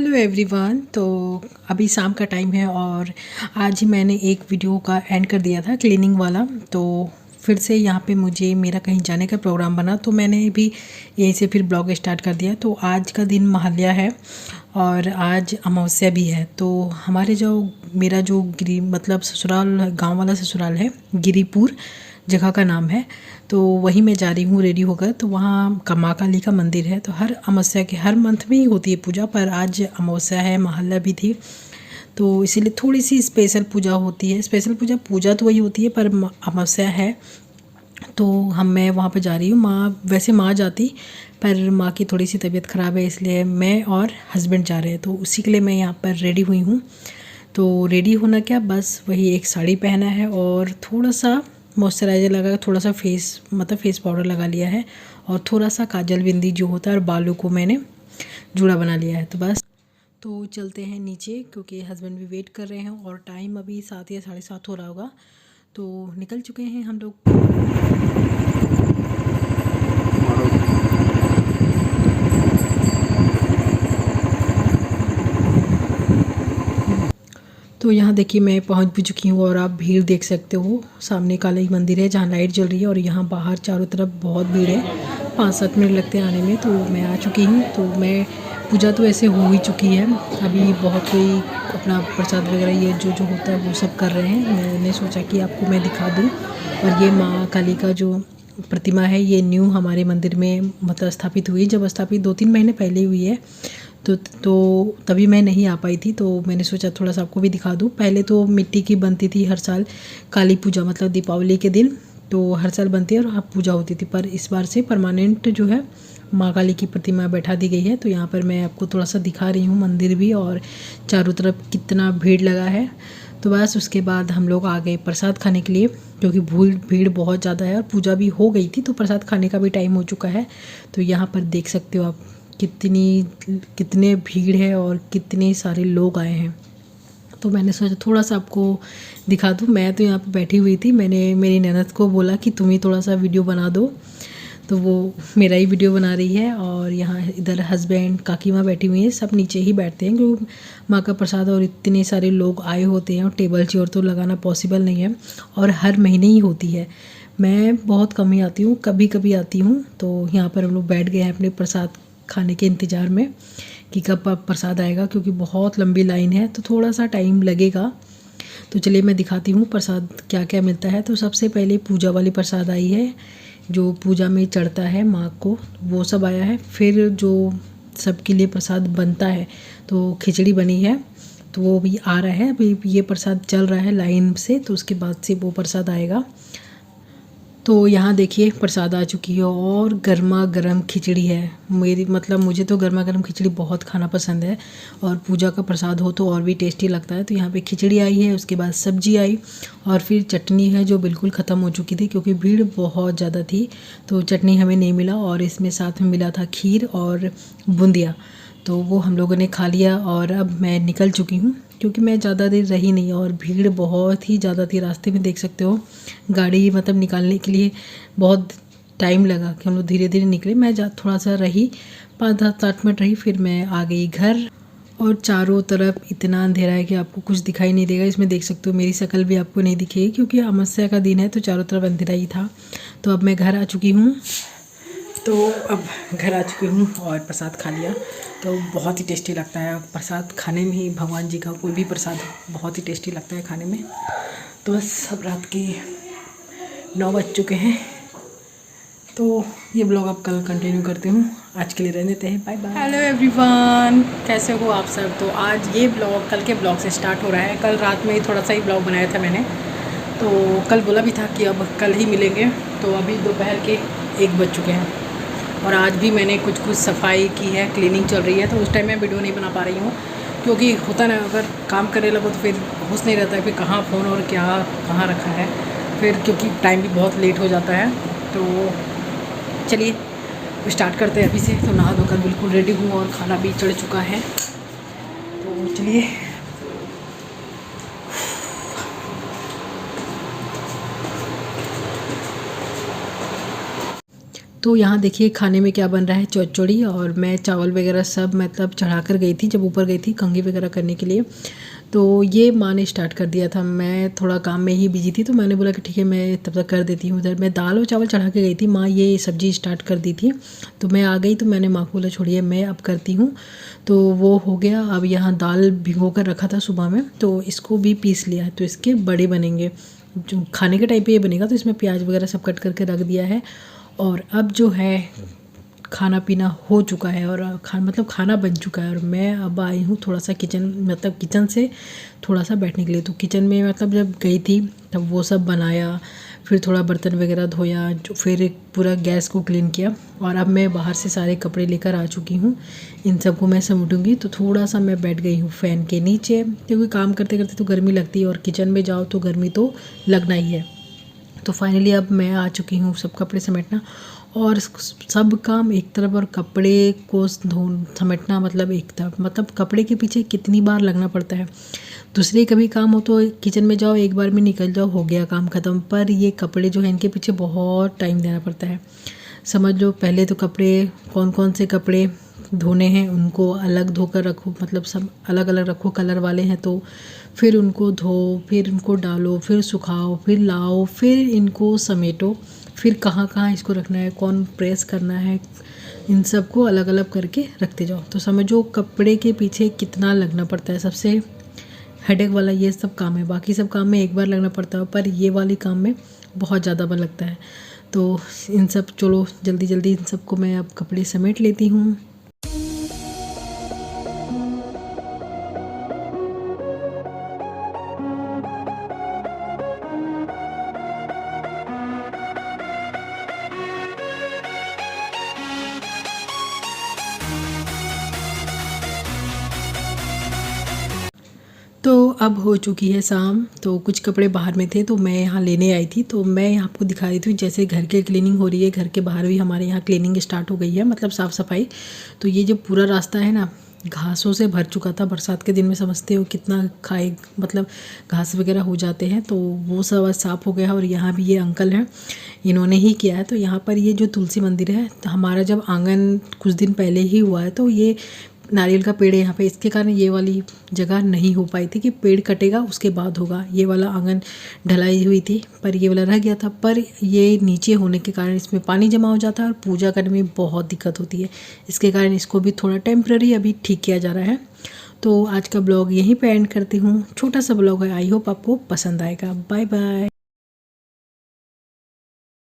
Hello everyone. तो अभी शाम का टाइम है और आज ही मैंने एक वीडियो का एंड कर दिया था क्लीनिंग वाला। तो फिर से यहाँ पे मुझे मेरा कहीं जाने का प्रोग्राम बना तो मैंने भी यहीं से फिर ब्लॉग स्टार्ट कर दिया। तो आज का दिन महालया है और आज अमावस्या भी है। तो हमारे जो मेरा जो गिरी मतलब ससुराल गांव वाला ससुराल है, गिरीपुर जगह का नाम है। तो वहीं मैं जा रही हूँ रेडी होकर। तो वहाँ का माँ काली का मंदिर है। तो हर अमावस्या के हर मंथ में ही होती है पूजा, पर आज अमावस्या है, महालया भी थी, तो इसीलिए थोड़ी सी स्पेशल पूजा होती है। स्पेशल पूजा तो वही होती है, पर अमावस्या है तो मैं वहाँ पे जा रही हूँ। वैसे माँ जाती, पर माँ की थोड़ी सी तबीयत ख़राब है, इसलिए मैं और हस्बैंड जा रहे हैं। तो उसी के लिए मैं यहाँ पर रेडी हुई हूँ। तो रेडी होना क्या, बस वही एक साड़ी पहना है और थोड़ा सा मॉइस्चराइज़र लगा, थोड़ा सा फेस पाउडर लगा लिया है और थोड़ा सा काजल बिंदी जो होता है, और बालों को मैंने जूड़ा बना लिया है। तो बस तो चलते हैं नीचे, क्योंकि हस्बैंड भी वेट कर रहे हैं और टाइम अभी 7 या 7:30 हो रहा होगा। तो निकल चुके हैं हम लोग। तो यहाँ देखिए मैं पहुँच भी चुकी हूँ और आप भीड़ देख सकते हो। सामने काली मंदिर है जहाँ लाइट जल रही है और यहाँ बाहर चारों तरफ बहुत भीड़ है। 5-7 मिनट लगते हैं आने में। तो मैं आ चुकी हूँ। तो मैं पूजा तो ऐसे हो ही चुकी है। अभी बहुत कोई अपना प्रसाद वगैरह ये जो होता है वो सब कर रहे हैं। मैंने सोचा कि आपको मैं दिखा दूँ। और ये माँ काली का जो प्रतिमा है, ये न्यू हमारे मंदिर में मतलब स्थापित हुई। जब स्थापित 2-3 महीने पहले हुई है, तो तभी मैं नहीं आ पाई थी। तो मैंने सोचा थोड़ा सा आपको भी दिखा दूँ। पहले तो मिट्टी की बनती थी हर साल, काली पूजा मतलब दीपावली के दिन तो हर साल बनती है और अब पूजा होती थी। पर इस बार से परमानेंट जो है माँ काली की प्रतिमा बैठा दी गई है। तो यहाँ पर मैं आपको थोड़ा सा दिखा रही हूँ मंदिर भी, और चारों तरफ कितना भीड़ लगा है। तो बस उसके बाद हम लोग आ गए प्रसाद खाने के लिए, क्योंकि भीड़ बहुत ज़्यादा है और पूजा भी हो गई थी, तो प्रसाद खाने का भी टाइम हो चुका है। तो यहाँ पर देख सकते हो आप कितने भीड़ है और कितने सारे लोग आए हैं। तो मैंने सोचा थोड़ा सा आपको दिखा दूँ। मैं तो यहाँ पे बैठी हुई थी, मैंने मेरी ननद को बोला कि तुम ही थोड़ा सा वीडियो बना दो, तो वो मेरा ही वीडियो बना रही है। और यहाँ इधर हस्बैंड काकी माँ बैठी हुई हैं, सब नीचे ही बैठते हैं क्योंकि माँ का प्रसाद और इतने सारे लोग आए होते हैं और टेबल चेयर तो लगाना पॉसिबल नहीं है। और हर महीने ही होती है। मैं बहुत कम ही आती हूँ, कभी कभी आती हूँ। तो यहाँ पर हम लोग बैठ गए हैं अपने प्रसाद खाने के इंतज़ार में कि कब प्रसाद आएगा, क्योंकि बहुत लंबी लाइन है तो थोड़ा सा टाइम लगेगा। तो चलिए मैं दिखाती हूँ प्रसाद क्या क्या मिलता है। तो सबसे पहले पूजा वाली प्रसाद आई है, जो पूजा में चढ़ता है माँ को, वो सब आया है। फिर जो सबके लिए प्रसाद बनता है, तो खिचड़ी बनी है, तो वो भी आ रहा है। अभी ये प्रसाद चल रहा है लाइन से, तो उसके बाद से वो प्रसाद आएगा। तो यहाँ देखिए प्रसाद आ चुकी है और गर्मा गर्म खिचड़ी है। मुझे तो गर्मा गर्म खिचड़ी बहुत खाना पसंद है, और पूजा का प्रसाद हो तो और भी टेस्टी लगता है। तो यहाँ पे खिचड़ी आई है, उसके बाद सब्जी आई, और फिर चटनी है जो बिल्कुल ख़त्म हो चुकी थी क्योंकि भीड़ बहुत ज़्यादा थी। तो चटनी हमें नहीं मिला, और इसमें साथ में मिला था खीर और बूंदिया। तो वो हम लोगों ने खा लिया और अब मैं निकल चुकी हूँ, क्योंकि मैं ज़्यादा देर रही नहीं और भीड़ बहुत ही ज़्यादा थी। रास्ते में देख सकते हो गाड़ी मतलब निकालने के लिए बहुत टाइम लगा कि हम लोग धीरे धीरे निकले। मैं थोड़ा सा रही, 5-7 मिनट रही, फिर मैं आ गई घर। और चारों तरफ इतना अंधेरा है कि आपको कुछ दिखाई नहीं देगा। इसमें देख सकते हो मेरी शक्ल भी आपको नहीं दिखेगी, क्योंकि अमावस्या का दिन है तो चारों तरफ अंधेरा ही था। तो अब मैं घर आ चुकी हूँ। और प्रसाद खा लिया। तो बहुत ही टेस्टी लगता है प्रसाद खाने में ही, भगवान जी का कोई भी प्रसाद बहुत ही टेस्टी लगता है खाने में। तो बस अब रात के 9 बज चुके हैं। तो ये ब्लॉग अब कल कंटिन्यू करती हूँ, आज के लिए रहने देते हैं, बाय बाय। हेलो एवरीवन, कैसे हो आप सब। तो आज ये ब्लॉग कल के ब्लॉग से स्टार्ट हो रहा है। कल रात में थोड़ा सा ही ब्लॉग बनाया था मैंने, तो कल बोला भी था कि अब कल ही मिलेंगे। तो अभी दोपहर के 1 बज चुके हैं और आज भी मैंने कुछ सफाई की है, क्लीनिंग चल रही है। तो उस टाइम मैं वीडियो नहीं बना पा रही हूँ, क्योंकि होता ना अगर काम करने लगो तो फिर होश नहीं रहता है फिर कहाँ फ़ोन और क्या कहाँ रखा है, फिर क्योंकि टाइम भी बहुत लेट हो जाता है। तो चलिए स्टार्ट करते हैं अभी से। तो नहा धोकर बिल्कुल रेडी हूँ और खाना भी चढ़ चुका है। तो चलिए तो यहाँ देखिए खाने में क्या बन रहा है, चौचौड़ी, और मैं चावल वगैरह सब मतलब चढ़ा कर गई थी जब ऊपर गई थी कंघी वगैरह करने के लिए। तो ये माँ ने स्टार्ट कर दिया था, मैं थोड़ा काम में ही बिजी थी तो मैंने बोला कि ठीक है मैं तब तक कर देती हूँ। उधर मैं दाल और चावल चढ़ा के गई थी, माँ ये सब्ज़ी स्टार्ट कर दी थी। तो मैं आ गई तो मैंने माँ को बोला छोड़िए मैं अब करती हूँ। तो वो हो गया। अब यहाँ दाल भिगो कर रखा था सुबह में, तो इसको भी पीस लिया है, तो इसके बड़े बनेंगे। जो खाने के टाइम पे ये बनेगा, तो इसमें प्याज वगैरह सब कट करके रख दिया है। और अब जो है खाना पीना हो चुका है और मतलब खाना बन चुका है, और मैं अब आई हूँ थोड़ा सा किचन, मतलब किचन से थोड़ा सा बैठने के लिए। तो किचन में मतलब जब गई थी तब वो सब बनाया, फिर थोड़ा बर्तन वगैरह धोया, जो फिर एक पूरा गैस को क्लीन किया। और अब मैं बाहर से सारे कपड़े लेकर आ चुकी हूँ, इन सबको मैं समेटूँगी। तो थोड़ा सा मैं बैठ गई हूँ फ़ैन के नीचे, क्योंकि काम करते करते तो गर्मी लगती है और किचन में जाओ तो गर्मी तो लगना ही है। तो फाइनली अब मैं आ चुकी हूँ सब कपड़े समेटना, और सब काम एक तरफ और कपड़े को समेटना मतलब एक तरफ। मतलब कपड़े के पीछे कितनी बार लगना पड़ता है। दूसरे कभी काम हो तो किचन में जाओ एक बार में निकल जाओ, हो गया काम ख़त्म। पर ये कपड़े जो है इनके पीछे बहुत टाइम देना पड़ता है। समझ लो पहले तो कपड़े कौन कौन से कपड़े धोने हैं उनको अलग धोकर रखो, मतलब सब अलग अलग रखो। कलर वाले हैं तो फिर उनको धो, फिर इनको डालो, फिर सुखाओ, फिर लाओ, फिर इनको समेटो, फिर कहाँ कहाँ इसको रखना है, कौन प्रेस करना है, इन सब को अलग अलग करके रखते जाओ। तो समझो कपड़े के पीछे कितना लगना पड़ता है। सबसे हेडेक वाला ये सब काम है। बाकी सब काम में एक बार लगना पड़ता है, पर ये वाली काम में बहुत ज़्यादा बार लगता है। तो इन सब चलो जल्दी जल्दी इन सबको मैं अब कपड़े समेट लेती हूँ। तो अब हो चुकी है शाम, तो कुछ कपड़े बाहर में थे तो मैं यहाँ लेने आई थी। तो मैं यहाँ आपको दिखा रही थी जैसे घर के क्लीनिंग हो रही है, घर के बाहर भी हमारे यहाँ क्लीनिंग स्टार्ट हो गई है, मतलब साफ़ सफाई। तो ये जो पूरा रास्ता है ना घासों से भर चुका था। बरसात के दिन में समझते हो कितना खाए, मतलब घास वगैरह हो जाते हैं, तो वो सब साफ़ हो गया है। और यहाँ भी ये अंकल हैं, इन्होंने ही किया है। तो यहाँ पर ये जो तुलसी मंदिर है, तो हमारा जब आंगन कुछ दिन पहले ही हुआ है, तो ये नारियल का पेड़ है यहाँ पे, इसके कारण ये वाली जगह नहीं हो पाई थी कि पेड़ कटेगा उसके बाद होगा। ये वाला आंगन ढलाई हुई थी, पर ये वाला रह गया था। पर ये नीचे होने के कारण इसमें पानी जमा हो जाता है और पूजा करने में बहुत दिक्कत होती है। इसके कारण इसको भी थोड़ा टेम्प्रेरी अभी ठीक किया जा रहा है। तो आज का ब्लॉग यहीं पे एंड करती हूँ। छोटा सा ब्लॉग है, आई होप आपको पसंद आएगा। Bye bye.